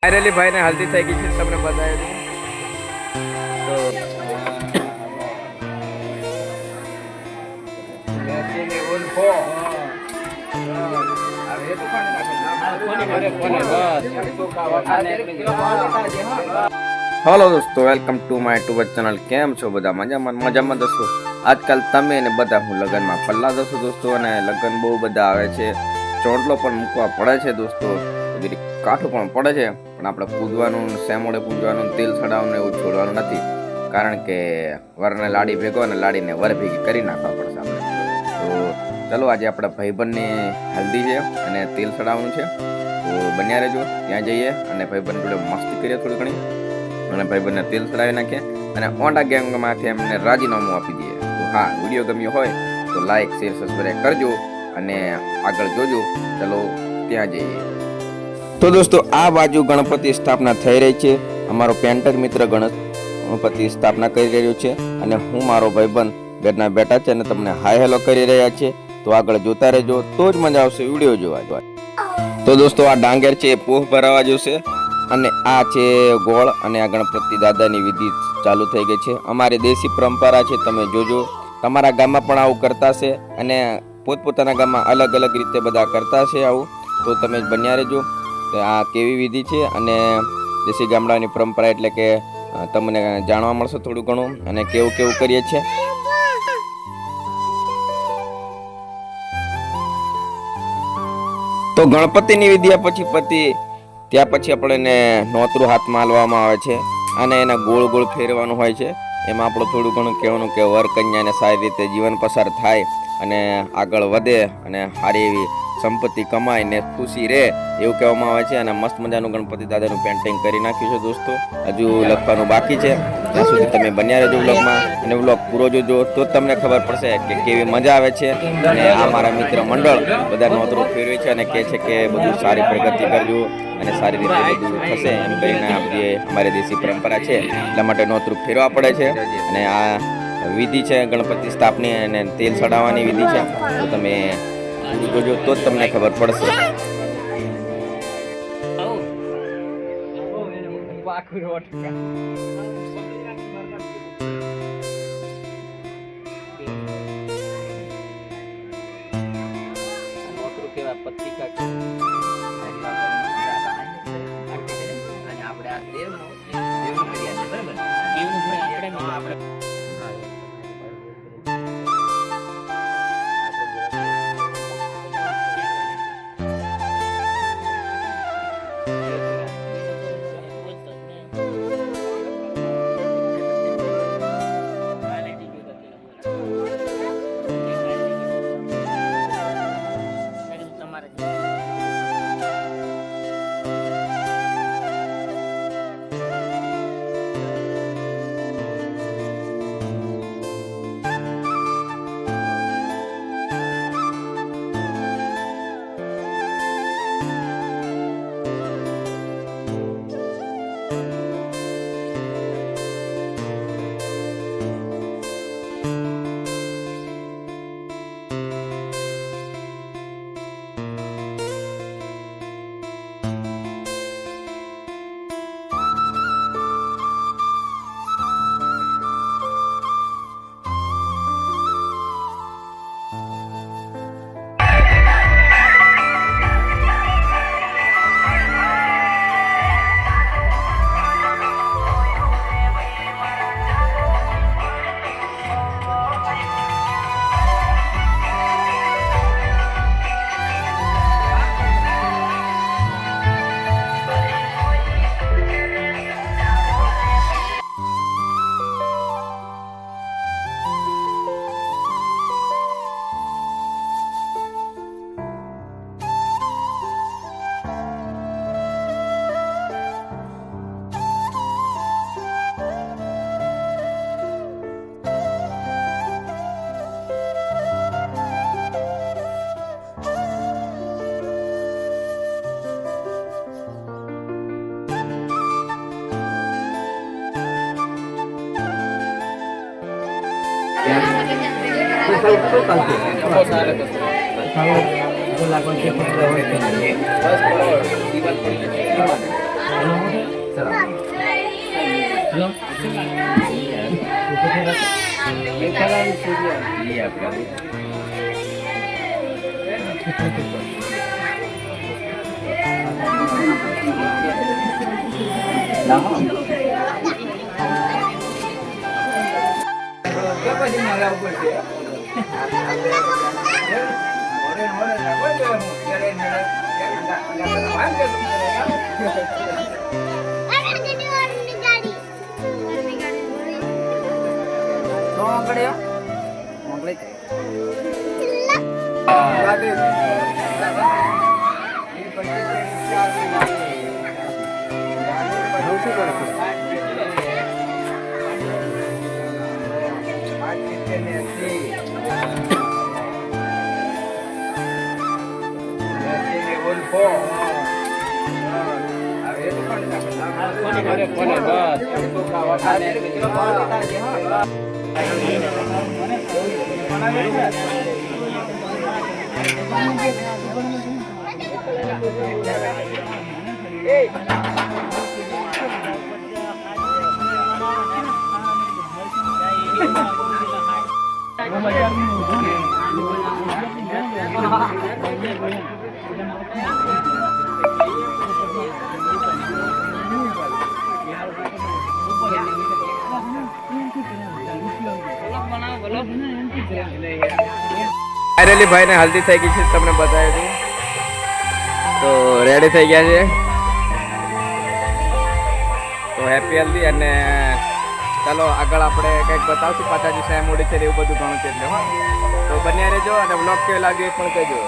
Finally भाई ने हल्दी થઈ ગઈ છે તમને બતાવ્યું તો લેસીને ઉલ્ફો હવે તો કોને હેલો દોસ્તો welcome to my YouTube channel કેમ છો બધા મજામાં દોસ્તો આજકાલ તમે ને બધા હું લગનમાં પલ્લા દોસ્તો દોસ્તો અને લગન બહુ બધા આવે છે ચોટલો પણ મૂકવા પડે છે દોસ્તો કાઠું પણ પડે છે પણ આપણે પૂજવાનું સેમોડે પૂજવાનું તેલ ચડાવવાનું એવું છોડવાનું નથી કારણ કે વરને લાડી ભેગો અને લાડીને વર ભેગી કરી નાખવા પડશે આપણે તો ચલો આજે આપણા ભાઈબંધની હલ્દી છે અને તેલ ચડાવવાનું છે તો બન્યા રહેજો ત્યાં જઈએ અને ભાઈબંધ જોડે મસ્તી કરીએ થોડી ઘણી અને ભાઈબંધને તેલ ચડાવી નાખીએ અને ઓંડા ગેંગમાંથી એમને રાજીનામું આપી દઈએ તો હા વિડીયો ગમ્યો હોય તો લાઈક શેર સબસ્ક્રાઈબ કરજો અને આગળ જોજો ચલો ત્યાં જઈએ તો દોસ્તો આ બાજુ ગણપતિ સ્થાપના થઈ રહી છે અમારો પેન્ટર મિત્ર ગણપતિ સ્થાપના કરી રહ્યો છે અને હું મારો ભાઈબંધ ઘરના બેઠા છે અને તમને હાય હેલો કરી રહ્યા છે તો આગળ જોતા રહેજો તો જ મજા આવશે વિડીયો જોવા તો દોસ્તો આ ડાંગર છે એ પોહ ભરાવા જશે અને આ છે ગોળ અને આ ગણપતિ દાદાની વિધિ ચાલુ થઈ ગઈ છે અમારી દેશી પરંપરા છે તમે જોજો તમારા ગામમાં પણ આવું કરતા છે અને પોતપોતાના ગામમાં અલગ અલગ રીતે બધા કરતા છે આવું તો તમે બન્યા રહેજો આ કેવી વિધિ છે અને દેશી ગામડાની પરંપરા એટલે કે તમને જાણવા મળશે થોડું ઘણું અને કેવું કેવું કરીએ છીએ તો ગણપતિની વિધિ ત્યાં પછી આપણને નોતરું હાથમાં હાલવામાં આવે છે અને એને ગોળ ગોળ ફેરવાનું હોય છે એમાં આપણે થોડું ઘણું કહેવાનું કે વર કન્યાને સારી રીતે જીવન પસાર થાય અને આગળ વધે અને સારી એવી સંપત્તિ કમાઈને ખુશી રહે એવું કહેવામાં આવે છે અને મસ્ત મજાનું ગણપતિ દાદાનું પેન્ટિંગ કરી નાખ્યું છે દોસ્તો હજુ લખવાનું બાકી છે ત્યાં સુધી તમે બન્યા રહેજો વ્લોગમાં અને વ્લોગ પૂરો જોજો તો તમને ખબર પડશે કે કેવી મજા આવે છે અને આ મારા મિત્ર મંડળ બધા નોતરું ફેરવે છે અને કહે છે કે બધું સારી પ્રગતિ કરજો અને સારી રીતે બધું થશે એમ કરીને આપણી અમારી દેશી પરંપરા છે એટલા માટે નોતરું ફેરવા પડે છે અને આ વિધિ છે ગણપતિ સ્થાપની અને તેલ ચડાવવાની વિધિ છે તો તમે જોજો તો જ તમને ખબર પડશે Kalau ફાઇનલી ભાઈને હલ્દી થઈ ગઈ છે, તમને બતાવ્યું હતું. તો રેડી થઈ ગયા છે, તો હેપી હલ્દી. અને ચાલો આગળ આપણે કંઈક બતાવશું, પાછા જે સેમ મોડી છે એવું બધું ઘણું છે એટલે. હા, તો બન્યા રહેજો અને બ્લોગ કેવો લાગ્યો એ પણ કહેજો.